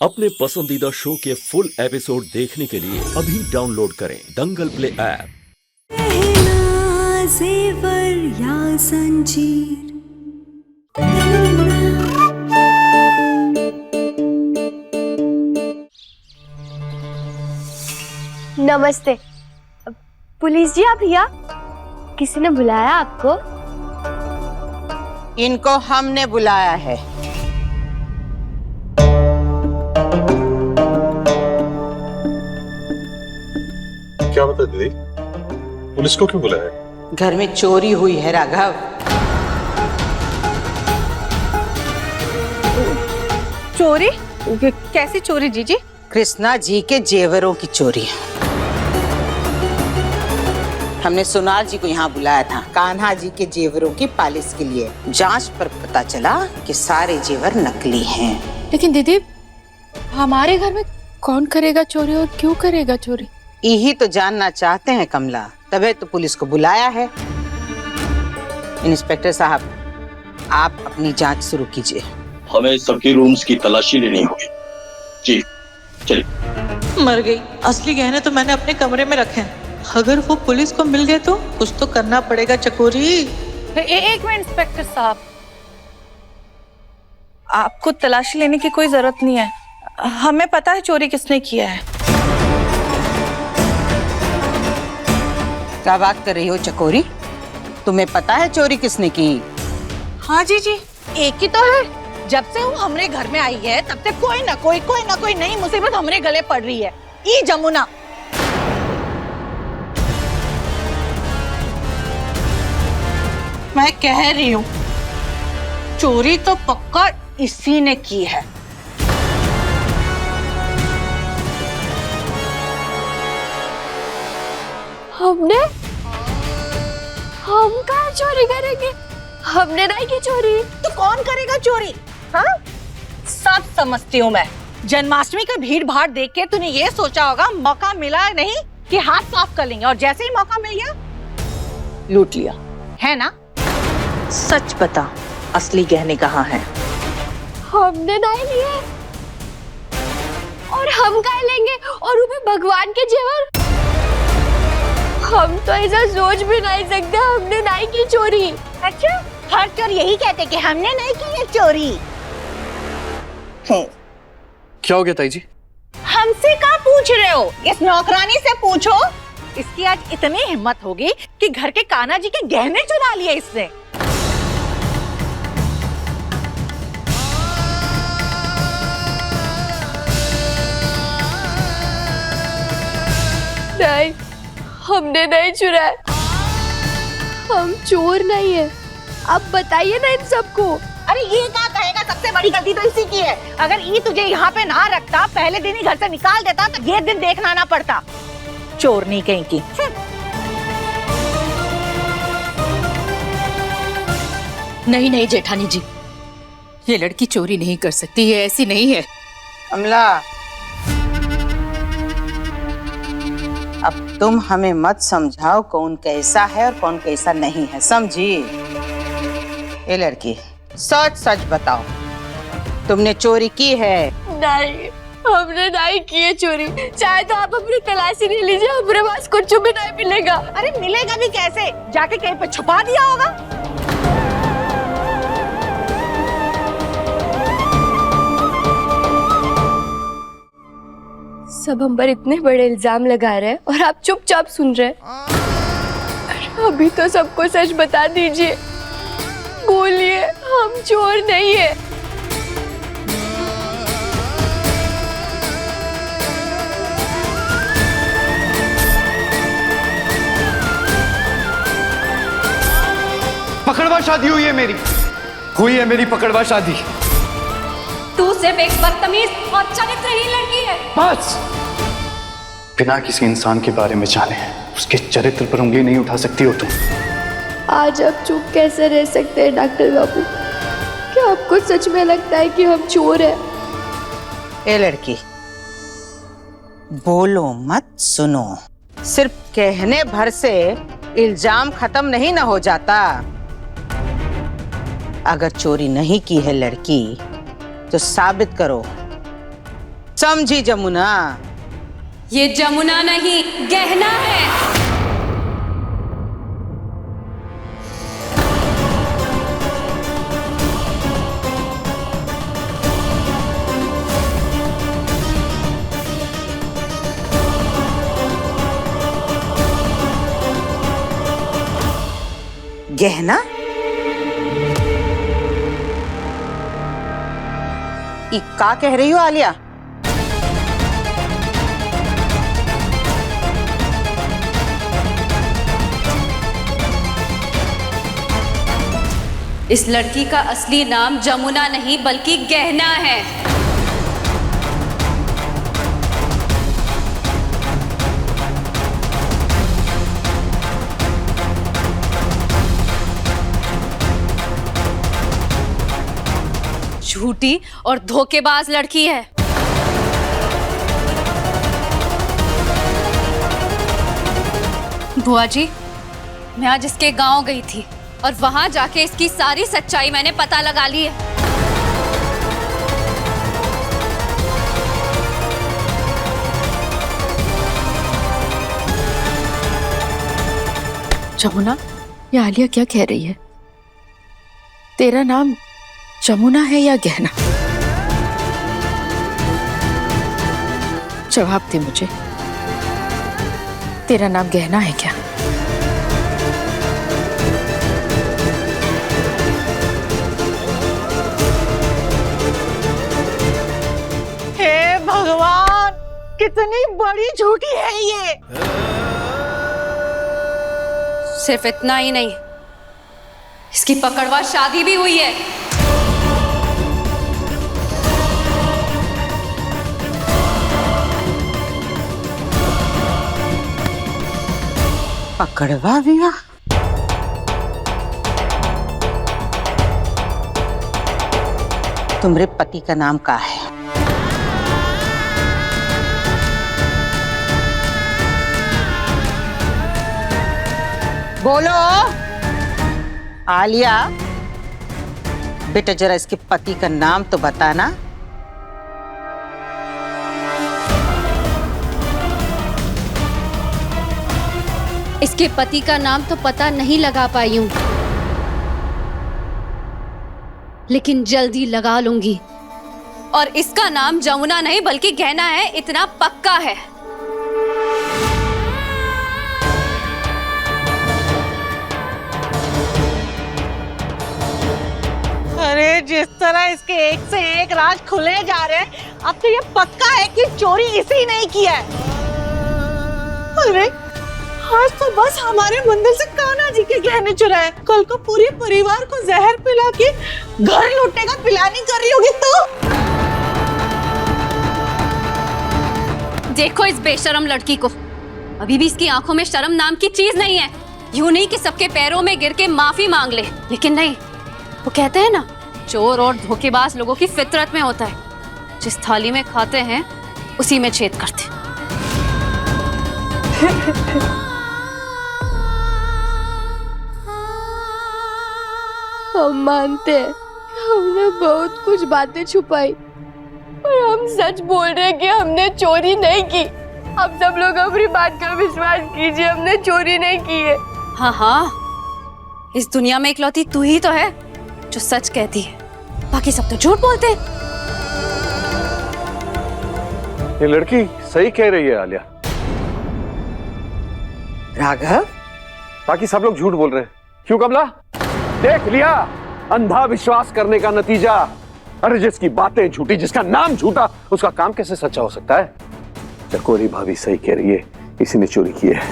अपने पसंदीदा शो के फुल एपिसोड देखने के लिए अभी डाउनलोड करें दंगल प्ले ऐप। जेवर या संजीर। नमस्ते पुलिस जी, आप यहाँ किसी ने बुलाया आपको? इनको हमने बुलाया है। क्या बता दीदी, पुलिस को क्यों बुलाया? घर में चोरी हुई है राघव। चोरी? कैसी चोरी जीजी? कृष्णा जी के जेवरों की चोरी। हमने सोनार जी को यहाँ बुलाया था कान्हा जी के जेवरों की पालिश के लिए। जांच पर पता चला कि सारे जेवर नकली हैं। लेकिन दीदी, हमारे घर में कौन करेगा चोरी और क्यों करेगा चोरी? यही तो जानना चाहते हैं कमला, तभी तो पुलिस को बुलाया है। इंस्पेक्टर साहब, आप अपनी जांच शुरू कीजिए। हमें सबके रूम्स की तलाशी लेनी होगी। जी चलिए। मर गई। असली गहने तो मैंने अपने कमरे में रखे हैं। अगर वो पुलिस को मिल गए तो कुछ तो करना पड़ेगा चकोरी। एक मिनट इंस्पेक्टर साहब, आपको तलाशी लेने की कोई जरूरत नहीं है। हमें पता है चोरी किसने किया है। क्या बात कर रही हो चकोरी? तुम्हें पता है चोरी किसने की? हाँ जी, एक ही तो है। जब से वो हमारे घर में आई है तब से कोई ना कोई नई मुसीबत हमारे गले पड़ रही है। ई जमुना। मैं कह रही हूँ चोरी तो पक्का इसी ने की है। हम कहाँ चोरी करेंगे? हमने नहीं की चोरी। तो कौन करेगा चोरी? हाँ, सब समझती हूँ मैं। जन्माष्टमी का भीड़ भाड़ देख के तूने ये सोचा होगा मौका मिला नहीं कि हाथ साफ कर लेंगे, और जैसे ही मौका मिल गया लूट लिया, है ना? सच बता, असली गहने कहाँ हैं? हमने नहीं लिए और हम कहाँ लेंगे? और वो भी भगवान के जेवर। हम तो ऐसा सोच भी नहीं सकते। हमने नहीं की चोरी। अच्छा, हर चोर यही कहते कि हमने नहीं की ये चोरी। क्या हो गया ताई जी? हमसे क्या पूछ रहे हो? इस नौकरानी से पूछो। इसकी आज इतनी हिम्मत होगी कि घर के कान्हा जी के गहने चुरा लिए इसने। नहीं, हमने नहीं चुराया। हम चोर नहीं है। आप बताइए ना इन सबको। अरे ये क्या कहेगा? सबसे बड़ी गलती तो इसी की है। अगर ये तुझे यहाँ पे ना रखता, पहले दिन ही घर से निकाल देता तो ये दिन देखना ना पड़ता। चोर नहीं कहीं की। नहीं जेठानी जी, ये लड़की चोरी नहीं कर सकती। ये ऐसी नहीं है। कमला, अब तुम हमें मत समझाओ कौन कैसा है और कौन कैसा नहीं है, समझी? ये लड़की, सच बताओ, तुमने चोरी की है? नहीं, हमने नहीं की है चोरी। चाहे तो आप अपनी तलाशी ले लीजिए, हमारे पास कुछ भी नहीं मिलेगा। अरे मिलेगा भी कैसे? जाके कहीं पे छुपा दिया होगा। सब हम पर इतने बड़े इल्जाम लगा रहे हैं और आप चुपचाप सुन रहे हैं। अरे अभी तो सबको सच बता दीजिए। बोलिए, हम चोर नहीं है। पकड़वा शादी हुई है मेरी पकड़वा शादी। तू सिर्फ एक बदतमीज और चरित्रहीन लड़की है। बस, बिना किसी इंसान के बारे में जाने उसके चरित्र पर उंगली नहीं उठा सकती हो तुम। आज आप चुप कैसे रह सकते हैं डॉक्टर बाबू? क्या आपको सच में लगता है कि हम चोर हैं? ये लड़की, बोलो मत, सुनो। सिर्फ कहने भर से इल्जाम खत्म नहीं ना हो जाता। अगर चोरी नहीं की है लड़की तो साबित करो। समझी जमुना? ये जमुना नहीं, गहना है। गहना? ई का कह रही हो आलिया? इस लड़की का असली नाम जमुना नहीं बल्कि गहना है। झूठी और धोखेबाज लड़की है। बुआ जी, मैं आज इसके गांव गई थी और वहां जाके इसकी सारी सच्चाई मैंने पता लगा ली है। जमुना, ये आलिया क्या कह रही है? तेरा नाम जमुना है या गहना? जवाब दे मुझे, तेरा नाम गहना है क्या? हे भगवान, कितनी बड़ी झूठी है ये। सिर्फ इतना ही नहीं, इसकी पकड़वा शादी भी हुई है। पकड़वा विवाह? तुम्हारे पति का नाम क्या है? बोलो आलिया, बेटा जरा इसके पति का नाम तो बताना। इसके पति का नाम तो पता नहीं लगा पाई हूं, लेकिन जल्दी लगा लूंगी। और इसका नाम जमुना नहीं बल्कि गहना है, इतना पक्का है। अरे जिस तरह इसके एक से एक राज खुले जा रहे हैं, अब तो ये पक्का है कि चोरी इसी ने किया है। अरे आज तो बस हमारे मंदिर से कान्हा जी के गहने चुराए, कल को पूरे परिवार को जहर पिला के घर लूटने का प्लानिंग कर रही होगी तो। देखो इस बेशरम लड़की को, अभी भी इसकी आंखों में शर्म नाम की चीज नहीं है। यूं नहीं कि सबके पैरों में गिर के माफी मांग ले, लेकिन नहीं, वो कहते हैं ना, चोर और धोखेबाज लोगों की फितरत में होता है, जिस थाली में खाते हैं उसी में छेद करते। हम मानते हैं हमने बहुत कुछ बातें छुपाई, और हम सच बोल रहे हैं कि हमने चोरी नहीं की। आप सब लोग अपनी बात का विश्वास कीजिए, हमने चोरी नहीं की है। हाँ हाँ, इस दुनिया में इकलौती तू ही तो है जो सच कहती है, बाकी सब तो झूठ बोलते हैं। ये लड़की सही कह रही है आलिया। राघव, बाकी सब लोग झूठ बोल रहे हैं। क्यों कमला? देख लिया अंधा विश्वास करने का नतीजा। अरे जिसकी बातें झूठी, जिसका नाम झूठा, उसका काम कैसे सच्चा हो सकता है? चकोरी भाभी सही कह रही है, इसी ने चोरी की है।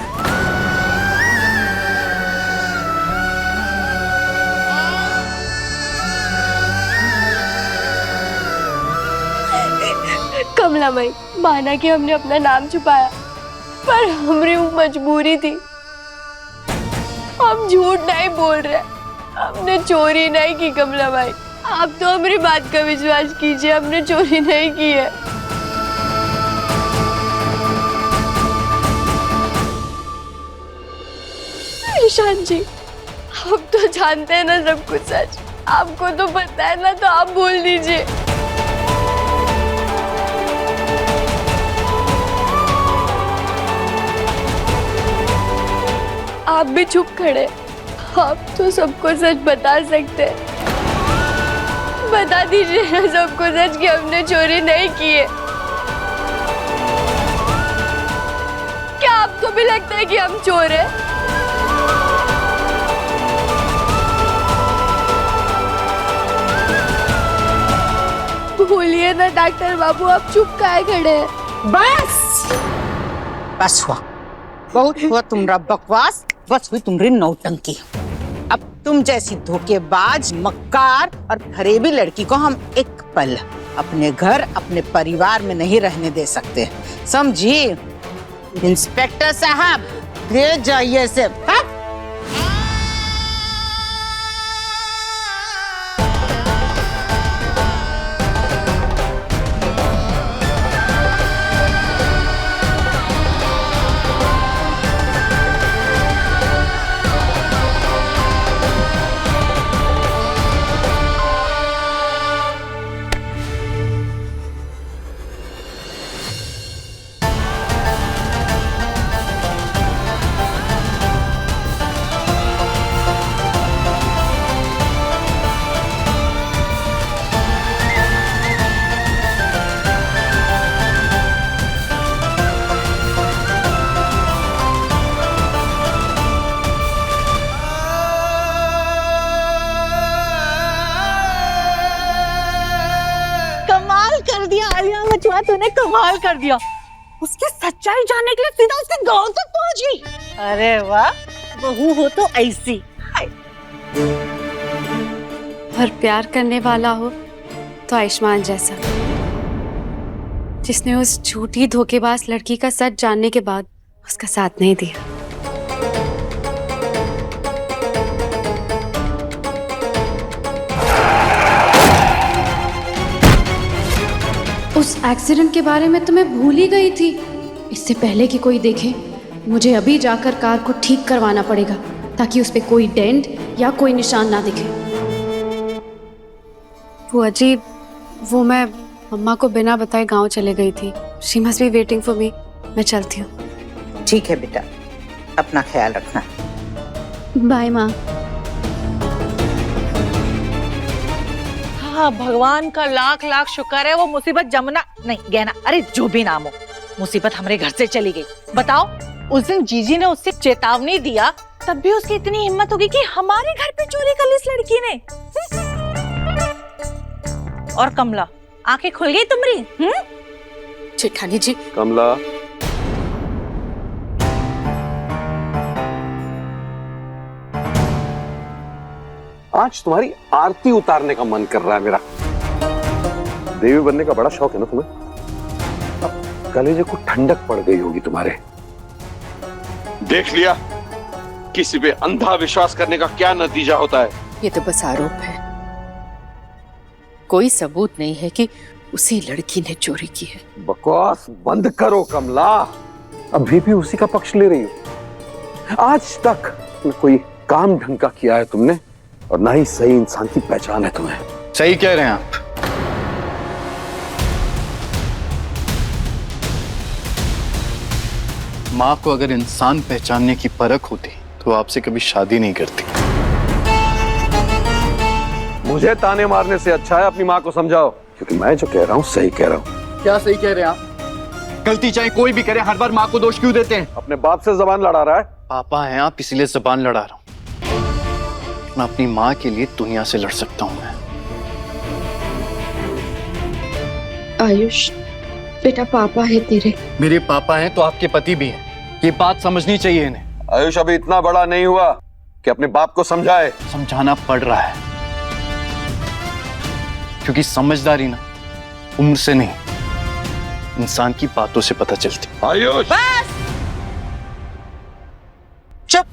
कमला माई, माना कि हमने अपना नाम छुपाया, पर हमारी वो मजबूरी थी। हम झूठ नहीं बोल रहे, हमने चोरी नहीं की। कमला माई, आप तो हमारी बात का विश्वास कीजिए, हमने चोरी नहीं की है। ईशान जी, आप तो जानते हैं ना सब कुछ सच, आपको तो पता है ना, तो आप बोल दीजिए। आप भी चुप खड़े। आप तो सबको सच बता सकते हैं। बता दीजिए ना सबको सच कि हमने चोरी नहीं की है। क्या आपको भी लगता है कि हम चोर हैं? भूलिए ना डॉक्टर बाबू, आप चुप काहे खड़े हैं? बस हुआ, बहुत हुआ तुम्हारा बकवास, बस हुई तुम्हारी नौटंकी। अब तुम जैसी धोखेबाज, मक्कार और फरेबी लड़की को हम एक पल अपने घर, अपने परिवार में नहीं रहने दे सकते, समझी? इंस्पेक्टर साहब, ले जाइए इसे। हाँ? तूने कमाल कर दिया। उसकी सच्चाई जानने के लिए सीधा उसके गांव तक पहुंच गई। अरे वाह, बहू हो तो ऐसी। और प्यार करने वाला हो तो आयुष्मान जैसा, जिसने उस झूठी धोखेबाज लड़की का सच जानने के बाद उसका साथ नहीं दिया। उस एक्सीडेंट के बारे में तो मैं भूल ही गई थी। इससे पहले कि कोई देखे, मुझे अभी जाकर कार को ठीक करवाना पड़ेगा ताकि उस पे कोई डेंट या कोई निशान ना दिखे। वो अजीब, वो मैं मम्मा को बिना बताए गांव चले गई थी। She must be waiting for me. मैं चलती हूँ। ठीक है बेटा, अपना ख्याल रखना। बाय माँ। हाँ, भगवान का लाख लाख शुक्र है वो मुसीबत जमुना नहीं, गहना, अरे जो भी नाम हो, मुसीबत हमारे घर से चली गई। बताओ, उस दिन जीजी ने उससे चेतावनी दिया, तब भी उसकी इतनी हिम्मत होगी कि हमारे घर पे चोरी कर ली इस लड़की ने। और कमला, आंखें खुल गई तुम्हारी? जेठानी जी। कमला, आज तुम्हारी आरती उतारने का मन कर रहा है मेरा। देवी बनने का बड़ा शौक है ना तुम्हें? अब कलेजे को ठंडक पड़ गई होगी तुम्हारे। देख लिया किसी पे अंधा विश्वास करने का क्या नतीजा होता है। ये तो बस आरोप है, कोई सबूत नहीं है कि उसी लड़की ने चोरी की है। बकवास बंद करो कमला, अभी भी उसी का पक्ष ले रही हो। आज तक न कोई काम ढंग का किया है तुमने, और ना ही सही इंसान की पहचान है तुम्हें। सही कह रहे हैं आप। माँ को अगर इंसान पहचानने की परख होती तो आपसे कभी शादी नहीं करती। मुझे ताने मारने से अच्छा है अपनी माँ को समझाओ, क्योंकि मैं जो कह रहा हूँ सही कह रहा हूँ। क्या सही कह रहे हैं आप? गलती चाहे कोई भी करे, हर बार माँ को दोष क्यों देते हैं? अपने बाप से जबान लड़ा रहा है। पापा हैं आप, इसीलिए जबान लड़ा रहा हूँ। मैं अपनी माँ के लिए दुनिया से लड़ सकता हूँ। मैं आयुष बेटा, पापा है तेरे। मेरे पापा हैं तो आपके पति भी हैं, ये बात समझनी चाहिए इन्हें। आयुष अभी इतना बड़ा नहीं हुआ कि अपने बाप को समझाए। समझाना पड़ रहा है, क्योंकि समझदारी ना उम्र से नहीं, इंसान की बातों से पता चलती। आयुष, बस चुप,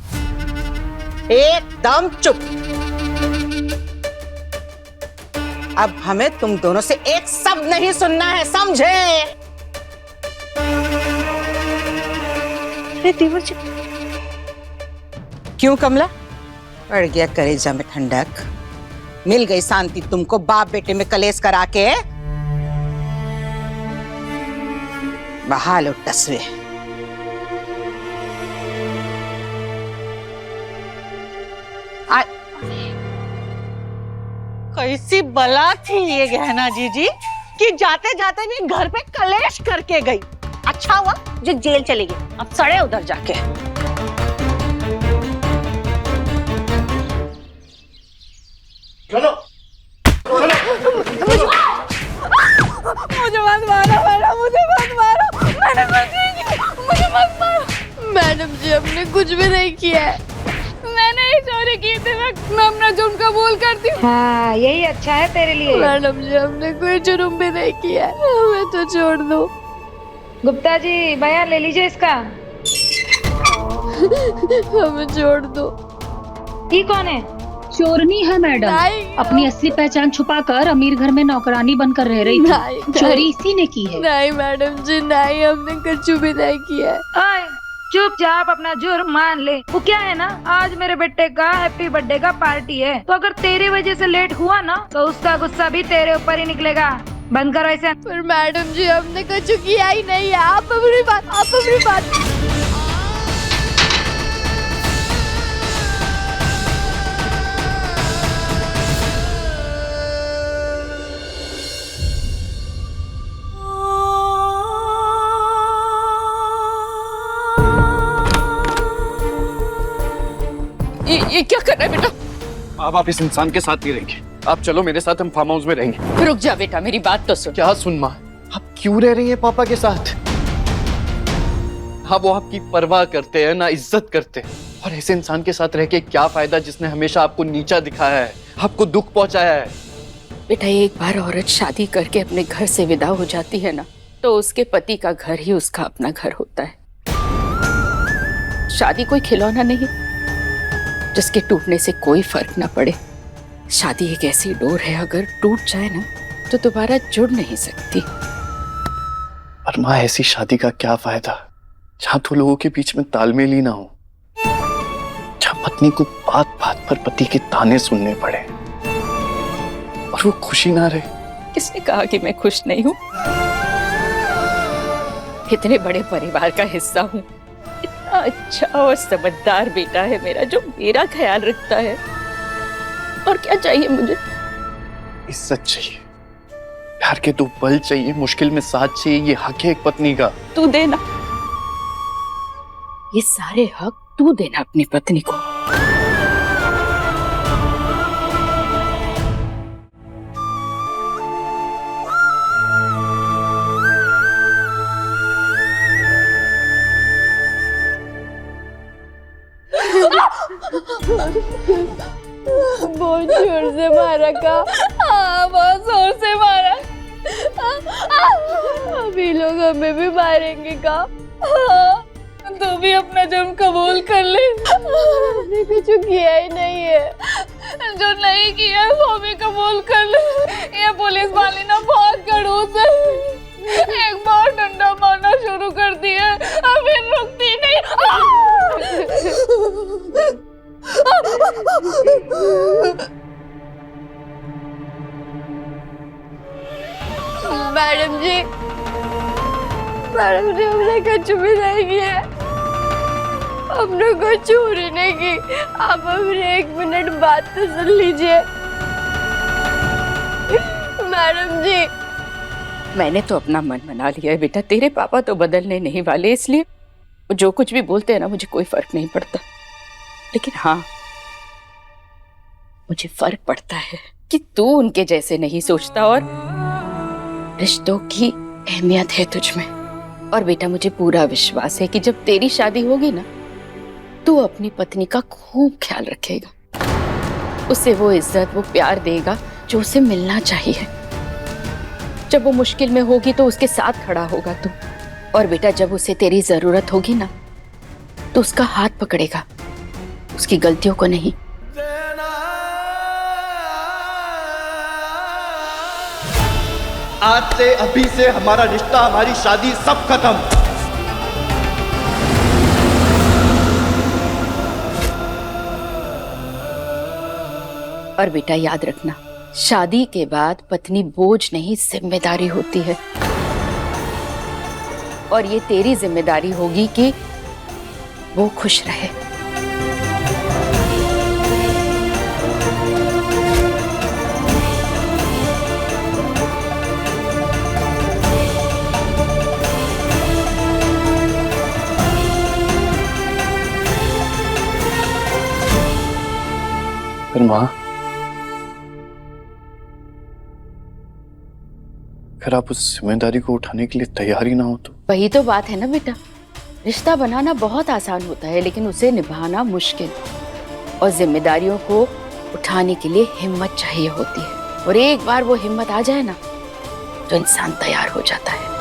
एकदम चुप। अब हमें तुम दोनों से एक शब्द नहीं सुनना है, समझे? क्यों कमला, पड़ गया कलेजा में ठंडक? मिल गई शांति तुमको बाप बेटे में कलेश करा के? बहा लो टसवे। कैसी बला थी ये गहना जीजी कि जाते जाते भी घर पे कलेश करके गई। अच्छा हुआ जो जेल चली गई, अब सड़े उधर जाके। चलो मुझे मत मारो, मुझे मत मारो, मैंने कुछ नहीं किया, मुझे मत मारो। मैडम जी हमने कुछ भी नहीं किया है, मैंने ही चोरी की थी, मैं अपना जुर्म कबूल करती हूँ। हाँ यही अच्छा है तेरे लिए। मैडम जी हमने कोई जुर्म भी नहीं किया है, हमें तो छोड़ दो। गुप्ता जी बयान ले लीजिए इसका। हमें छोड़ दो। ये कौन है? चोरनी है मैडम, अपनी असली पहचान छुपाकर अमीर घर में नौकरानी बनकर रह रही थी। चोरी इसी ने की है। नहीं मैडम जी नहीं, हमने कुछ भी नहीं किया है। चुपचाप अपना जुर्म मान ले। वो क्या है ना, आज मेरे बेटे का हैप्पी बर्थडे का पार्टी है, तो अगर तेरी वजह से लेट हुआ ना तो उसका गुस्सा भी तेरे ऊपर ही निकलेगा। बंद करो इसे। पर मैडम जी हमने कुछ किया ही नहीं है, आप अपनी बात ये क्या कर रहा है बेटा? अब आप इस इंसान के साथ नहीं रहेंगे, आप चलो मेरे साथ, हम फार्म हाउस में रहेंगे। रुक जा बेटा, मेरी बात तो सुन। क्या सुन माँ, आप क्यों रह रही हैं पापा के साथ? हाँ वो आपकी परवाह करते हैं ना इज्जत करते हैं, और ऐसे इंसान के साथ रह के क्या फायदा जिसने हमेशा आपको नीचा दिखाया है, आपको दुख पहुंचाया है। बेटा एक बार औरत शादी करके अपने घर से विदा हो जाती है ना, तो उसके पति का घर ही उसका अपना घर होता है। शादी कोई खिलौना नहीं जिसके टूटने से कोई फर्क ना पड़े। शादी एक ऐसी डोर है, अगर टूट जाए ना तो दोबारा जुड़ नहीं सकती। पर माँ ऐसी शादी का क्या फायदा जहाँ दो लोगों के बीच में तालमेल ही ना हो, जहाँ पत्नी को बात बात पर पति के ताने सुनने पड़े और वो खुशी ना रहे। किसने कहा कि मैं खुश नहीं हूँ? इतने बड़े परिवार का हिस्सा हूँ, इतना अच्छा और समझदार बेटा है मेरा जो मेरा ख्याल रखता है। और क्या चाहिए मुझे? इज्जत चाहिए, प्यार के दो पल चाहिए, मुश्किल में साथ चाहिए, ये हक है एक पत्नी का। तू देना, ये सारे हक तू देना अपनी पत्नी को। बहुत जोर से मारा का। हाँ बहुत जोर से मारा। अभी लोग हमें भी मारेंगे का। तू भी अपना जुर्म कबूल कर ले। हमने कुछ किया ही नहीं है, जो नहीं किया है वो भी कबूल कर ले। ये पुलिस वाली ना बहुत खड़ूस है, एक बार डंडा मारना शुरू कर दिया अब फिर रुकती नहीं। मैडम जी हमने कुछ भी नहीं किया, हमने कोई चोरी नहीं की। आप अपने 1 मिनट बात तो सुन लीजिए। मैडम जी मैंने तो अपना मन मना लिया है बेटा, तेरे पापा तो बदलने नहीं वाले, इसलिए वो जो कुछ भी बोलते हैं ना मुझे कोई फर्क नहीं पड़ता। लेकिन हाँ मुझे फर्क पड़ता है कि तू उनके जैसे नहीं सोचता और रिश्तों की अहमियत है तुझ में। और बेटा मुझे पूरा विश्वास है कि जब तेरी शादी होगी ना तू अपनी पत्नी का खूब ख्याल रखेगा, उसे वो इज्जत वो प्यार देगा जो उसे मिलना चाहिए। जब वो मुश्किल में होगी तो उसके साथ खड़ा होगा तू, और बेटा जब उसे तेरी जरूरत होगी ना तो उसका हाथ पकड़ेगा, उसकी गलतियों को नहीं। आज से अभी से हमारा रिश्ता, हमारी शादी सब खत्म। और बेटा याद रखना, शादी के बाद पत्नी बोझ नहीं जिम्मेदारी होती है, और ये तेरी जिम्मेदारी होगी कि वो खुश रहे। पर माँ, अगर आप उस जिम्मेदारी को उठाने के लिए तैयार ही ना हो तो? वही तो बात है ना बेटा, रिश्ता बनाना बहुत आसान होता है लेकिन उसे निभाना मुश्किल, और जिम्मेदारियों को उठाने के लिए हिम्मत चाहिए होती है, और एक बार वो हिम्मत आ जाए ना तो इंसान तैयार हो जाता है।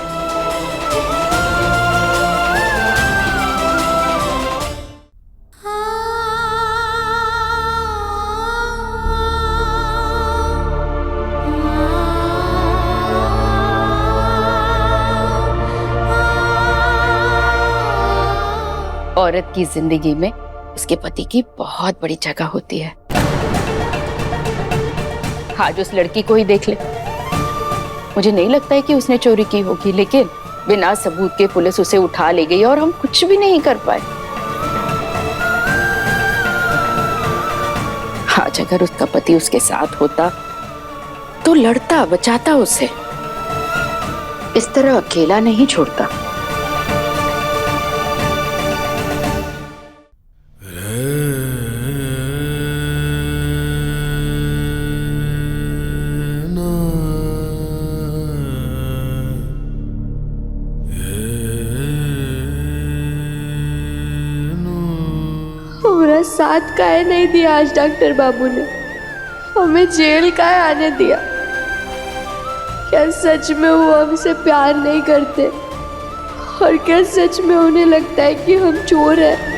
औरत की जिंदगी में उसके पति की बहुत बड़ी जगह होती है। आज उस लड़की को ही देख ले, मुझे नहीं लगता है कि उसने चोरी की होगी, लेकिन बिना सबूत के पुलिस उसे उठा ले गई और हम कुछ भी नहीं कर पाए। आज अगर उसका पति उसके साथ होता तो लड़ता, बचाता उसे, इस तरह अकेला नहीं छोड़ता। हमारा साथ काहे नहीं दिया आज डॉक्टर बाबू ने, हमें जेल काहे आने दिया? क्या सच में वो हमसे प्यार नहीं करते, और क्या सच में उन्हें लगता है कि हम चोर हैं?